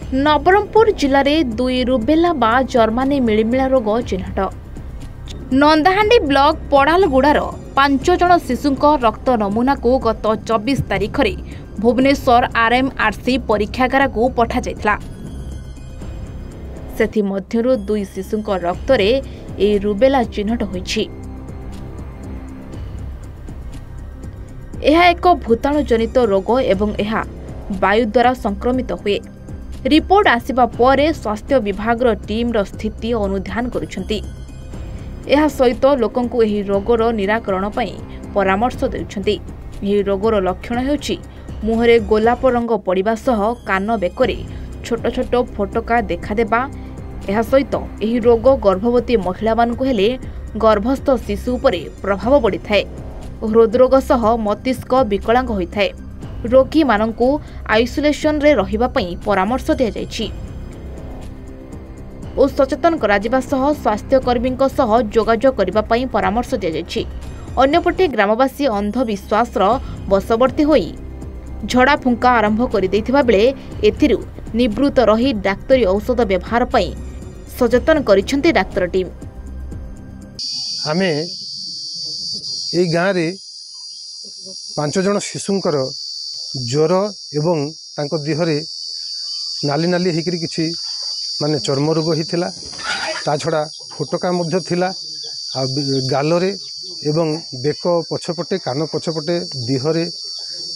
नवरंगपुर जिले में 2 रुबेला बा जर्मानी मिलिमिला रोग चिन्हट। नंदाहांडी ब्लॉक पड़ालगुड़ार 5 जन शिशुंक रक्त नमूना को गत 24 तारिख में भुवनेश्वर आरएमआरसी परीक्षागार को पठा जायतिला। सेथि मध्यरु 2 शिशुंक रक्त रे ए रुबेला चिन्हट होईछि। यह एक भूताणु जनित रोग एवं यह वायु द्वारा संक्रमित हुए। रिपोर्ट आसिबा परे स्वास्थ्य विभाग टीम स्थिति अनुध्यान करुछंती। यह सहित लोकंकु एही रोगर निराकरण पई परामर्श देउछंती। एही रोगर लक्षण हेउछि मुहरे गोलाप रंग पड़िबा सह कान बेकरे छोट छोट फोटका देखा देबा। यह सहित एही रोग गर्भवती महिला मानकु हेले गर्भस्थ शिशु उपरे प्रभाव पड़ी थाए। हृदरोग सह मस्तिष्क विकलांग होइथाए। रोगी मानकु आइसोलेशन रे रहिबा पई परामर्श दिया जायछि ओ सचेतन कराजिबा सह स्वास्थ्य कर्मीक सह जोगाजोग करिबा पई परामर्श दिया जायछि। अन्यपटे ग्रामवासी अंधविश्वास बशवर्ती होई झड़ा फुंका आरंभ करि दैथिबा बेले एथिरु निवृत्त रही डाक्तरी औषध व्यवहार पई सचेतन करिसेंती डाक्तर टीम। आमे ए गाँ रे 5 जन शिशुंकर ज्वर एवं तांको देहरे नाली नाली हेकरी किछि माने चर्म रोग हिथिला। ता छड़ा फोटका मध्य थिला आ गालरे एवं बेक पछपटे कान पछपटे देहरे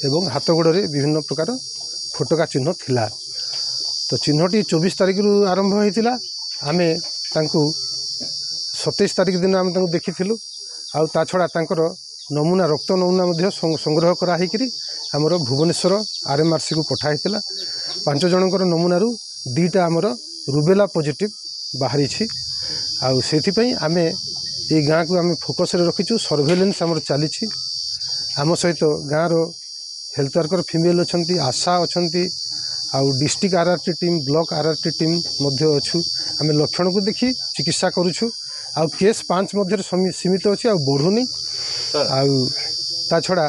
एवं हाथ गोड़े विभिन्न प्रकार फोटका चिन्ह थिला। तो चिन्हटी 24 तारिख रु आरंभ होइतिला। आमे तांको 27 तारिख दिन आमे तांको देखिथिलु। आ ता छड़ा तांकर नमूना रक्त नमूना मध्य संग्रह करा हेकरी आमर भुवनेश्वर आरएमआरसी को पठा हेतिला। 5 जनकर नमूनारू 2टा आमर रुबेला पॉजिटिव बाहरी छी। आ सेथि पई आमे ए गाँ को आमे फोकस रे रखिछु। सर्वेलेंस आमर चली छी। आम सहित गाँ रो हेल्थ वर्कर फीमेल अछंती, आशा अछंती, आ district RRT team block RRT team मध्य अछु। आमे लक्षण को देखि चिकित्सा करूछु। आ केस 5 मध्य सीमित अछि आ बढ़ुनी। आ ता छड़ा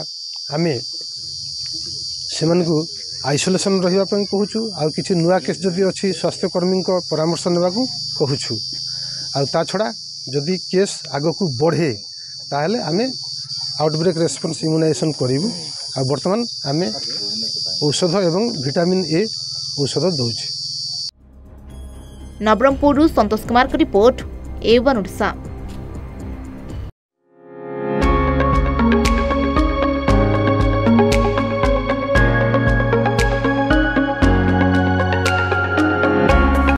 आमे सेमन को आइसोलेशन रहिबा पई कहूछु। आ किछि नुवा केस जदि अछि स्वास्थ्य कर्मी को परामर्श नेबा को कहूछु। आ ता छड़ा जदि केस आगो को बढ़े ताहले आमे आउटब्रेक रेस्पॉन्स इम्यूनाइजेशन करिवु। आ वर्तमान आमे औषध एवं विटामिन ए औषध दउछि। नवरंगपुर संतोष कुमार की रिपोर्ट A1 ओडिशा।